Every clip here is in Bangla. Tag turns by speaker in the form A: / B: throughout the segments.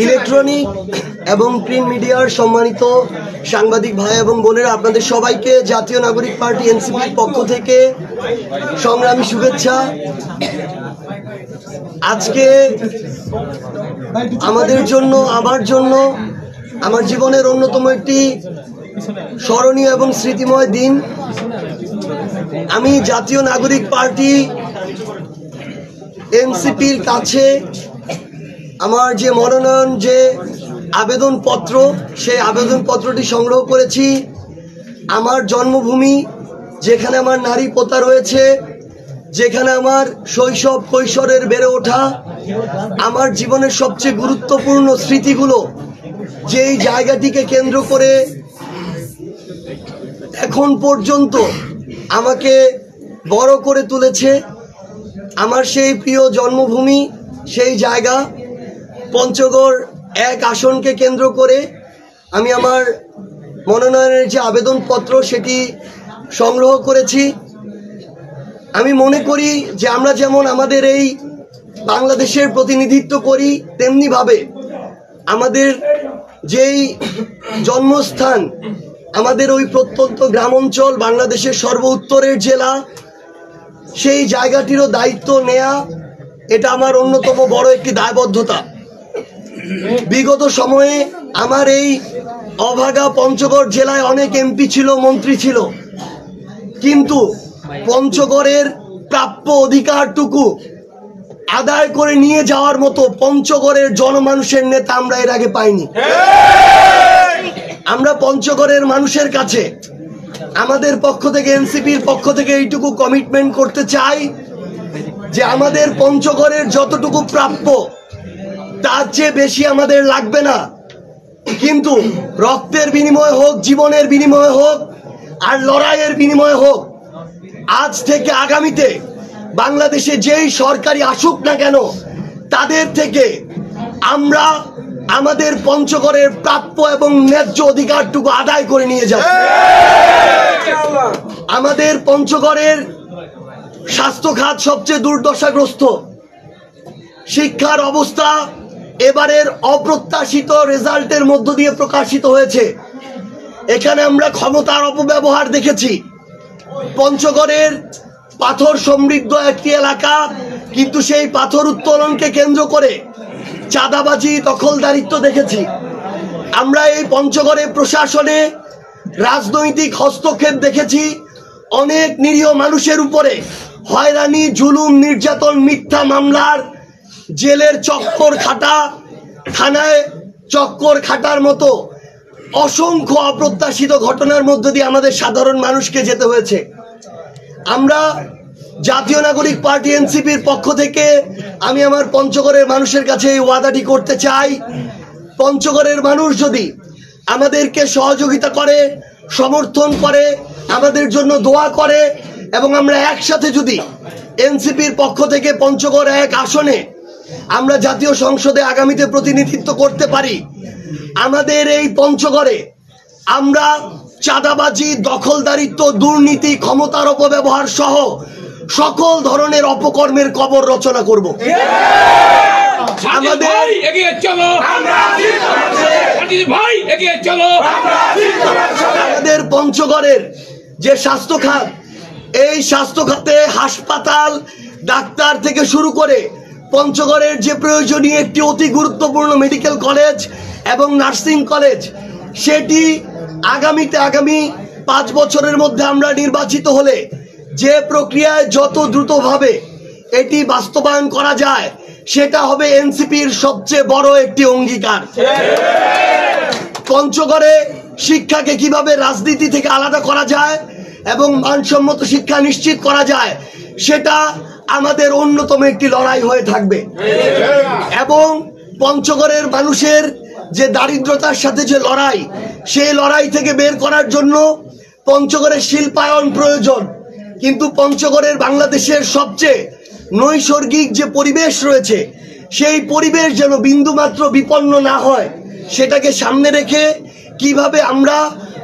A: ইলেকট্রনিক এবং প্রিন্ট মিডিয়ার সম্মানিত সাংবাদিক ভাই এবং বোনেরা, আপনাদের সবাইকে জাতীয় নাগরিক পার্টি এনসিপির পক্ষ থেকে সংগ্রামী শুভেচ্ছা। আজকে আমাদের জন্য, আমার জীবনের অন্যতম একটি স্মরণীয় এবং স্মৃতিময় দিন। আমি জাতীয় নাগরিক পার্টি এনসিপির কাছে আমার যে মনোনয়ন যে আবেদনপত্র, সেই আবেদনপত্রটি সংগ্রহ করেছি। আমার জন্মভূমি, যেখানে আমার নারী পোতা রয়েছে, যেখানে আমার শৈশব কৈশোরের বেড়ে ওঠা, আমার জীবনের সবচেয়ে গুরুত্বপূর্ণ স্মৃতিগুলো যেই জায়গাটিকে কেন্দ্র করে এখন পর্যন্ত আমাকে বড় করে তুলেছে, আমার সেই প্রিয় জন্মভূমি, সেই জায়গা পঞ্চগড় 1 আসনকে কেন্দ্র করে আমি আমার মনোনয়নের যে আবেদনপত্র সেটি সংগ্রহ করেছি। আমি মনে করি যে আমরা যেমন আমাদের এই বাংলাদেশের প্রতিনিধিত্ব করি, তেমনিভাবে আমাদের যেই জন্মস্থান, আমাদের ওই প্রত্যন্ত গ্রাম অঞ্চল, বাংলাদেশের সর্ব উত্তরের জেলা, সেই জায়গাটিরও দায়িত্ব নেয়া এটা আমার অন্যতম বড় একটি দায়বদ্ধতা। বিগত সময়ে আমার এই অভাগা পঞ্চগড় জেলায় অনেক এমপি ছিল, মন্ত্রী ছিল, কিন্তু পঞ্চগড়ের প্রাপ্য অধিকারটুকু আদায় করে নিয়ে যাওয়ার মতো পঞ্চগড়ের জনমানুষের নেতা আমরা এর আগে পাইনি। আমরা পঞ্চগড়ের মানুষের কাছে আমাদের পক্ষ থেকে, এনসিপির পক্ষ থেকে এইটুকু কমিটমেন্ট করতে চাই যে আমাদের পঞ্চগড়ের যতটুকু প্রাপ্য তার চেয়ে বেশি আমাদের লাগবে না, কিন্তু রক্তের বিনিময় হোক, জীবনের বিনিময় হোক, আর লড়াইয়ের বিনিময় হোক, আজ থেকে আগামীতে বাংলাদেশে যেই সরকারি আসুক না কেন, তাদের থেকে আমরা আমাদের পঞ্চগড়ের প্রাপ্য এবং ন্যায্য অধিকারটুকু আদায় করে নিয়ে যাব। আমাদের পঞ্চগড়ের স্বাস্থ্য খাত সবচেয়ে দুর্দশাগ্রস্ত, শিক্ষার অবস্থা এবারের অপ্রত্যাশিত রেজাল্টের মধ্য দিয়ে প্রকাশিত হয়েছে। এখানে আমরা ক্ষমতার অপব্যবহার দেখেছি। পঞ্চগড়ের পাথর সমৃদ্ধ একটি এলাকা, কিন্তু সেই পাথর উত্তোলনকে কেন্দ্র করে চাঁদাবাজি, দখলদারিত্ব দেখেছি। আমরা এই পঞ্চগড়ে প্রশাসনে রাজনৈতিক হস্তক্ষেপ দেখেছি। অনেক নিরীহ মানুষের উপরে হয়রানি, জুলুম, নির্যাতন, মিথ্যা মামলার, জেলের চক্কর খাটা, থানায় চক্কর খাটার মতো অসংখ্য অপ্রত্যাশিত ঘটনার মধ্য দিয়ে আমাদের সাধারণ মানুষকে যেতে হয়েছে। আমরা জাতীয় নাগরিক পার্টি এনসিপির পক্ষ থেকে আমি আমার পঞ্চগড়ের মানুষের কাছে এই ওয়াদাটি করতে চাই, পঞ্চগড়ের মানুষ যদি আমাদেরকে সহযোগিতা করে, সমর্থন করে, আমাদের জন্য দোয়া করে, এবং আমরা একসাথে যদি এনসিপির পক্ষ থেকে পঞ্চগড় 1 আসনে আমরা জাতীয় সংসদে আগামীতে প্রতিনিধিত্ব করতে পারি, আমাদের এই পঞ্চগড়ে আমরা চাঁদাবাজি, দখলদারিত্ব, দুর্নীতি, ক্ষমতার অপব্যবহার সহ সকল ধরনের অপকর্মের কবর রচনা করব। আমাদের পঞ্চগড়ের যে স্বাস্থ্য খাত, এই স্বাস্থ্য খাতে হাসপাতাল, ডাক্তার থেকে শুরু করে পঞ্চগড়ের যে প্রয়োজনীয় একটি অতি গুরুত্বপূর্ণ মেডিকেল কলেজ এবং নার্সিং কলেজ, সেটি আগামী 5 বছরের মধ্যে আমরা নির্বাচিত হলে যে প্রক্রিয়ায় যত দ্রুতভাবে এটি বাস্তবায়ন করা যায়, সেটা হবে এনসিপির সবচেয়ে বড় একটি অঙ্গীকার। পঞ্চগড়ে শিক্ষাকে কিভাবে রাজনীতি থেকে আলাদা করা যায় এবং মানসম্মত শিক্ষা নিশ্চিত করা যায়, সেটা আমাদের অন্যতম একটি লড়াই হয়ে থাকবে। এবং পঞ্চগড়ের মানুষের যে দারিদ্রতার সাথে যে লড়াই, সেই লড়াই থেকে বের করার জন্য পঞ্চগড়ের শিল্পায়ন প্রয়োজন। কিন্তু পঞ্চগড়ের বাংলাদেশের সবচেয়ে নৈসর্গিক যে পরিবেশ রয়েছে, সেই পরিবেশ যেন বিন্দুমাত্র বিপন্ন না হয়, সেটাকে সামনে রেখে কিভাবে আমরা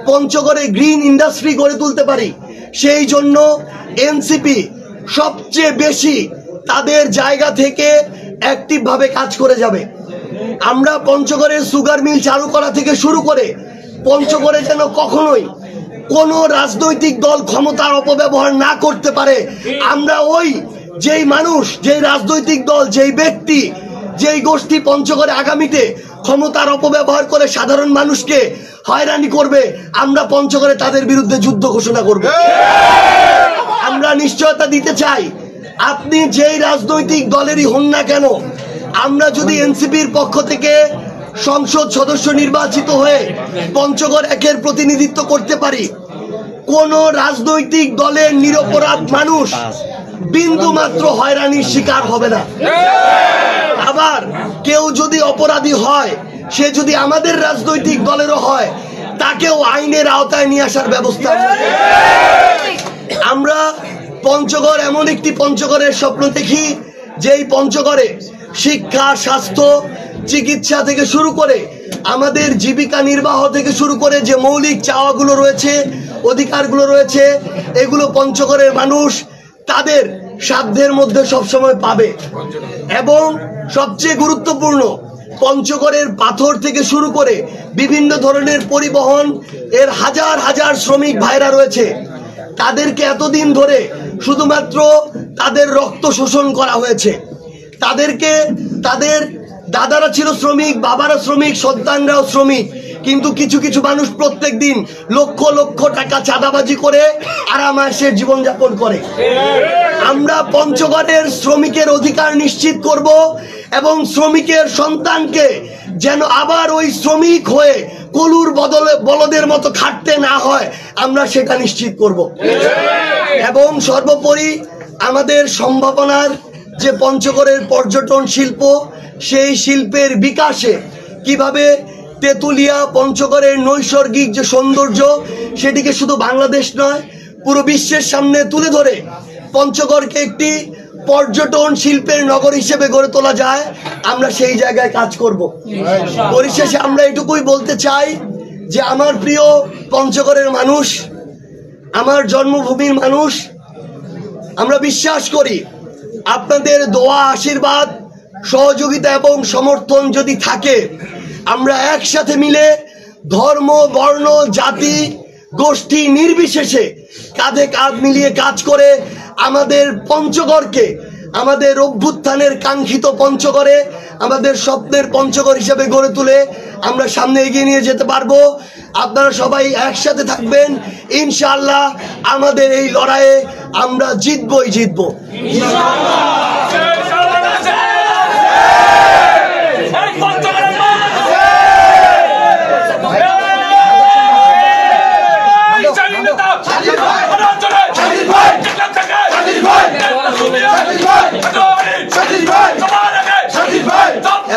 A: পঞ্চগড়ে গ্রিন ইন্ডাস্ট্রি গড়ে তুলতে পারি, সেই জন্য এনসিপি সবচেয়ে বেশি তাদের জায়গা থেকে অ্যাক্টিভ ভাবে কাজ করে যাবে। আমরা পঞ্চগড়ের সুগার মিল চালু করা থেকে শুরু করে পঞ্চগড়ে যেন কখনোই কোনো রাজনৈতিক দল ক্ষমতার অপব্যবহার না করতে পারে, আমরা ওই যেই মানুষ, যেই রাজনৈতিক দল, যেই ব্যক্তি, যেই গোষ্ঠী পঞ্চগড়ে আগামীতে ক্ষমতার অপব্যবহার করে সাধারণ মানুষকে হয়রানি করবে, আমরা পঞ্চগড়ে তাদের বিরুদ্ধে যুদ্ধ ঘোষণা করব। আমরা নিশ্চয়তা দিতে চাই, আপনি যেই রাজনৈতিক দলেরই হন না কেন, আমরা যদি এনসিপির পক্ষ থেকে সংসদ সদস্য নির্বাচিত হয়ে পঞ্চগড় একের প্রতিনিধিত্ব করতে পারি, কোন রাজনৈতিক দলের নিরপরাধ মানুষ বিন্দু মাত্র হয়রানির শিকার হবে না। আবার কেউ যদি অপরাধী হয়, সে যদি আমাদের রাজনৈতিক দলেরও হয়, তাকেও আইনের আওতায় নিয়ে আসার ব্যবস্থা। আমরা পঞ্চগড় এমন একটি পঞ্চগড়ের স্বপ্ন দেখি, যেই পঞ্চগড়ে শিক্ষা, স্বাস্থ্য, চিকিৎসা থেকে শুরু করে আমাদের জীবিকা নির্বাহ থেকে শুরু করে যে মৌলিক চাওয়াগুলো রয়েছে, অধিকারগুলো রয়েছে, এগুলো পঞ্চগড়ের মানুষ তাদের সাধ্যের মধ্যে সবসময় পাবে। এবং সবচেয়ে গুরুত্বপূর্ণ, পঞ্চগড়ের পাথর থেকে শুরু করে বিভিন্ন ধরনের পরিবহন এর হাজার হাজার শ্রমিক ভাইরা রয়েছে, তাদেরকে এতদিন ধরে শুধুমাত্র তাদের রক্ত শোষণ করা হয়েছে। তাদেরকে, তাদের দাদারা ছিল শ্রমিক, বাবারা শ্রমিক, সন্তানরাও শ্রমিক, কিন্তু কিছু কিছু মানুষ প্রত্যেক দিন লক্ষ লক্ষ টাকা চাঁদাবাজি করে আরামায়েশের জীবনযাপন করে। আমরা পঞ্চগড়ের শ্রমিকের অধিকার নিশ্চিত করব এবং শ্রমিকের সন্তানকে যেন আবার ওই শ্রমিক হয়ে কলুর বদলে বলদের মতো খাটতে না হয়, আমরা সেটা নিশ্চিত করব। এবং সর্বোপরি আমাদের সম্ভাবনার যে পঞ্চগড়ের পর্যটন শিল্প, সেই শিল্পের বিকাশে কিভাবে তেতুলিয়া পঞ্চগড়ের নৈসর্গিক যে সৌন্দর্য, সেটিকে শুধু বাংলাদেশ নয় পুরো বিশ্বের সামনে তুলে ধরে পঞ্চগড়কে একটি পর্যটন শিল্পের নগর হিসেবে গড়ে তোলা যায়, আমরা সেই জায়গায় কাজ করব। পরিশেষে আমরা এটুকুই বলতে চাই যে আমার প্রিয় পঞ্চগড়ের মানুষ, আমার জন্মভূমির মানুষ, আমরা বিশ্বাস করি আপনাদের দোয়া, আশীর্বাদ, সহযোগিতা এবং সমর্থন যদি থাকে, আমরা একসাথে মিলে ধর্ম, বর্ণ, জাতি, গোষ্ঠী নির্বিশেষে কাঁধে কাঁধ মিলিয়ে কাজ করে আমাদের পঞ্চগড়কে, আমাদের অভ্যুত্থানের কাঙ্ক্ষিত পঞ্চগড়ে, আমাদের স্বপ্নের পঞ্চগড় হিসেবে গড়ে তুলে আমরা সামনে এগিয়ে নিয়ে যেতে পারবো। আপনারা সবাই একসাথে থাকবেন, ইনশাআল্লাহ আমাদের এই লড়াইয়ে আমরা জিতবই জিতবো।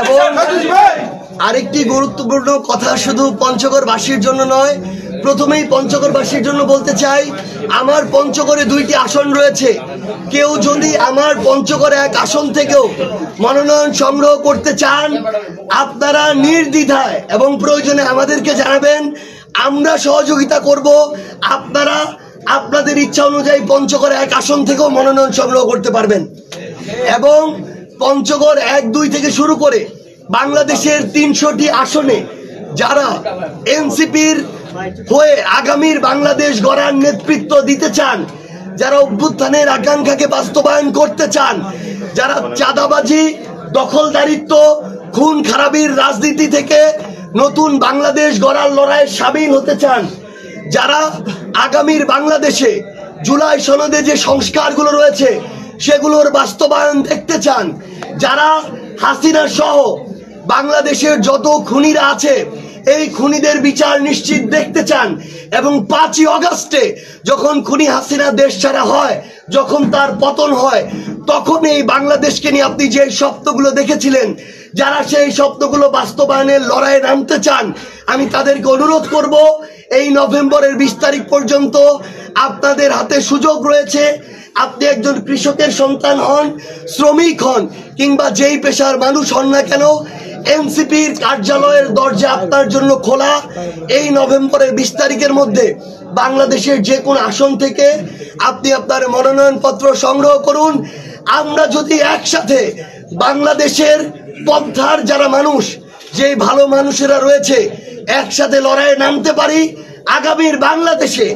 A: এবং আরেকটি গুরুত্বপূর্ণ কথা শুধু পঞ্চগড়বাসীর জন্য নয়, প্রথমেই পঞ্চগড়বাসীর জন্য বলতে চাই, আমার পঞ্চগড়ে 2টি আসন রয়েছে। কেউ যদি আমার পঞ্চগড়ে 1 আসন থেকেও মনোনয়ন সংগ্রহ করতে চান, আপনারা নির্দ্বিধায় এবং প্রয়োজনে আমাদেরকে জানাবেন, আমরা সহযোগিতা করব। আপনারা আপনাদের ইচ্ছা অনুযায়ী পঞ্চগড়ে 1 আসন থেকেও মনোনয়ন সংগ্রহ করতে পারবেন। এবং পঞ্চগড় 1, 2 থেকে শুরু করে বাংলাদেশের 300টি আসনে যারা এনসিপির হয়ে আগামীর বাংলাদেশ গড়ার নেতৃত্ব দিতে চান, যারা অভ্যুত্থানের আকাঙ্ক্ষাকে বাস্তবায়ন করতে চান, যারা চাঁদাবাজি, দখলদারিত্ব, খুন খারাপির রাজনীতি থেকে নতুন বাংলাদেশ গড়ার লড়াইয়ে সামিল হতে চান, যারা আগামীর বাংলাদেশে জুলাই সনদে যে সংস্কারগুলো রয়েছে সেগুলোর বাস্তবায়ন দেখতে চান, যারা হাসিনা সহ বাংলাদেশের যত খুনিরা আছে এই খুনিদের বিচার নিশ্চিত দেখতে চান, এবং 5ই আগস্টে যখন খুনি হাসিনা দেশ ছাড়া হয়, যখন তার পতন হয়, তখন এই বাংলাদেশকে নিয়ে আপনি যে স্বপ্নগুলো দেখেছিলেন, যারা সেই স্বপ্নগুলো বাস্তবায়নের লড়াইয়ে নামতে চান, আমি তাদেরকে অনুরোধ করব, এই নভেম্বরের 20 তারিখ পর্যন্ত আপনাদের হাতে সুযোগ রয়েছে। আপনি একজন কৃষকের সন্তান হন, শ্রমিক হন, কিংবা যেই পেশার মানুষ হন না কেন, এনসিপির কার্যালয়ের দরজা আপনার জন্য খোলা। এই নভেম্বরের 20 তারিখের মধ্যে বাংলাদেশের যে কোনো আসন থেকে আপনি আপনার মনোনয়ন পত্র সংগ্রহ করুন। আমরা যদি একসাথে বাংলাদেশের পন্থার যারা মানুষ, যে ভালো মানুষেরা রয়েছে একসাথে লড়াইয়ে নামতে পারি, আগামীর বাংলাদেশে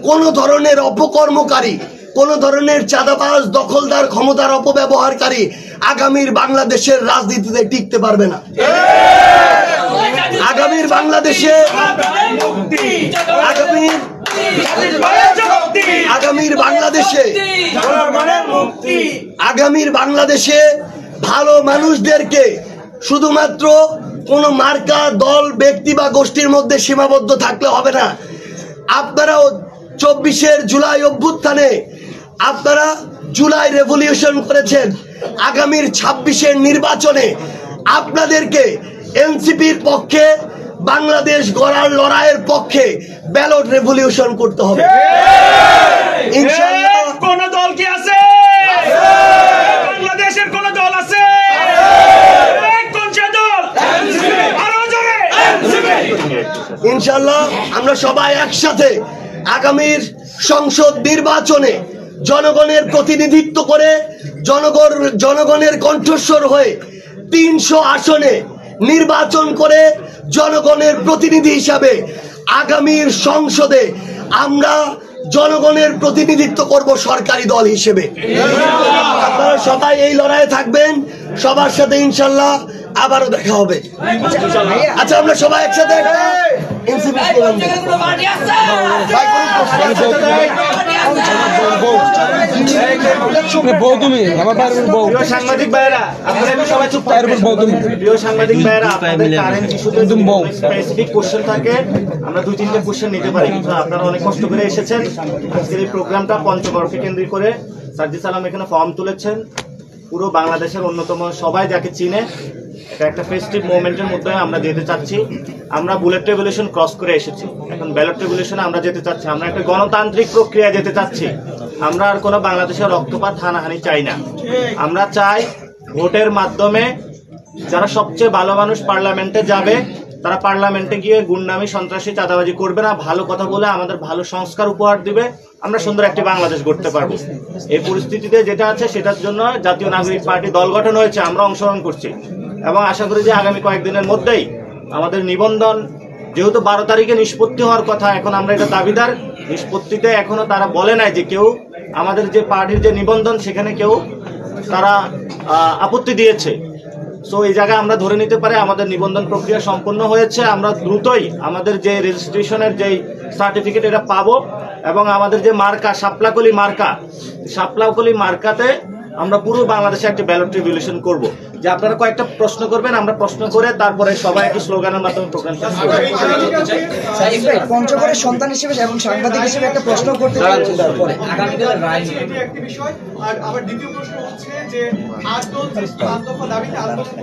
A: কোনো ধরনের অপকর্মকারী, কোন ধরনের চাঁদাবাজ, দখলদার, ক্ষমতার অপব্যবহারকারী আগামীর বাংলাদেশের রাজনীতিতে টিকতে পারবে না। আগামীর বাংলাদেশে আগামীর বাংলাদেশে ভালো মানুষদেরকে শুধুমাত্র কোন মার্কা, দল, ব্যক্তি বা গোষ্ঠীর মধ্যে সীমাবদ্ধ থাকলে হবে না। আপনারাও 24 জুলাই অভ্যুত্থানে আপনারা জুলাই রেভলিউশন করেছেন। আগামীর 26 নির্বাচনে আপনাদেরকে এনসিপির পক্ষে, বাংলাদেশ গড়ার লড়াইয়ের পক্ষে ব্যালট রেভলিউশন করতে হবে। ইনশাআল্লাহ
B: কোন দল কি আছে? বাংলাদেশের কোন দল আছে? কোন দল? আরো জোরে
A: ইনশাআল্লাহ আমরা সবাই একসাথে আগামীর সংসদ নির্বাচনে জনগণের প্রতিনিধিত্ব করে, জনগণের কণ্ঠস্বর হয়ে 300 আসনে নির্বাচন করে জনগণের প্রতিনিধি হিসাবে আগামীর সংসদে আমরা জনগণের প্রতিনিধিত্ব করব সরকারি দল হিসেবে। আপনারা সবাই এই লড়াইয়ে থাকবেন, সবার সাথে ইনশাল্লাহ আবারও দেখা হবে। আচ্ছা, আমরা সবাই একসাথে একটা এনসিপি স্লোগান দেব।
B: সাংবাদিক ভাইরা, আপনারা সবাই চুপ থাকবেন। প্রিয় সাংবাদিক ভাইরা, আপনাদের কারেন্ট ইস্যুতে স্পেসিফিক কোশ্চেন থাকে, আমরা 2-3টে কোশ্চেন নিতে পারি। কিন্তু আপনারা অনেক কষ্ট করে এসেছেন। আজকের এই প্রোগ্রামটা পঞ্চগড়কে কেন্দ্র করে সার্জিস আলম এখানে ফর্ম তুলেছেন। পুরো বাংলাদেশের অন্যতম, সবাই যাকে চিনে, এটা একটা ফেস্টিভ মোমেন্টের মধ্যে আমরা যেতে চাচ্ছি। আমরা বুলেট রেভলিউশন ক্রস করে এসেছি, এখন ব্যালট রেভলিউশনে আমরা যেতে চাচ্ছি। আমরা একটা গণতান্ত্রিক প্রক্রিয়া যেতে চাচ্ছি। আমরা আর কোনো বাংলাদেশের রক্তপাত, হানাহানি চাই না। আমরা চাই ভোটের মাধ্যমে যারা সবচেয়ে ভালো মানুষ পার্লামেন্টে যাবে, তারা পার্লামেন্টে গিয়ে গুন্ডামি, সন্ত্রাসী, চাঁদাবাজি করবে না, ভালো কথা বলে আমাদের ভালো সংস্কার উপহার দিবে। আমরা সুন্দর একটি বাংলাদেশ গড়তে পারবো। এই পরিস্থিতিতে যেটা আছে সেটার জন্য জাতীয় নাগরিক পার্টি দল গঠন হয়েছে, আমরা অংশগ্রহণ করছি এবং আশা করি যে আগামী কয়েকদিনের মধ্যেই আমাদের নিবন্ধন, যেহেতু 12 তারিখে নিষ্পত্তি হওয়ার কথা, এখন আমরা এটা দাবিদার। নিষ্পত্তিতে এখনো তারা বলে নাই যে কেউ, আমাদের যে পার্টির যে নিবন্ধন সেখানে কেউ তারা আপত্তি দিয়েছে। সো এই জায়গায় আমরা ধরে নিতে পারি আমাদের নিবন্ধন প্রক্রিয়া সম্পন্ন হয়েছে। আমরা দ্রুতই আমাদের যে রেজিস্ট্রেশনের যে সার্টিফিকেট এটা পাবো এবং আমাদের যে মার্কা, শাপলাকলি মার্কাতে আমরা পুরো বাংলাদেশে একটা ব্যালট রেভলিউশন করব। যে আপনারা কয়েকটা প্রশ্ন করবেন, আমরা প্রশ্ন করে তারপরে সবাই একটি স্লোগানের মাধ্যমে প্রোগ্রাম শেষ করব।
C: পঞ্চগড়ের সন্তান হিসেবে এবং সাংবাদিক হিসেবে একটা প্রশ্ন করতে চাচ্ছি। তারপরে আগামীকালের রাজনীতি একটি বিষয়, আর আবার দ্বিতীয় প্রশ্ন হচ্ছে যে 8 দফা দাবিতে আন্দোলন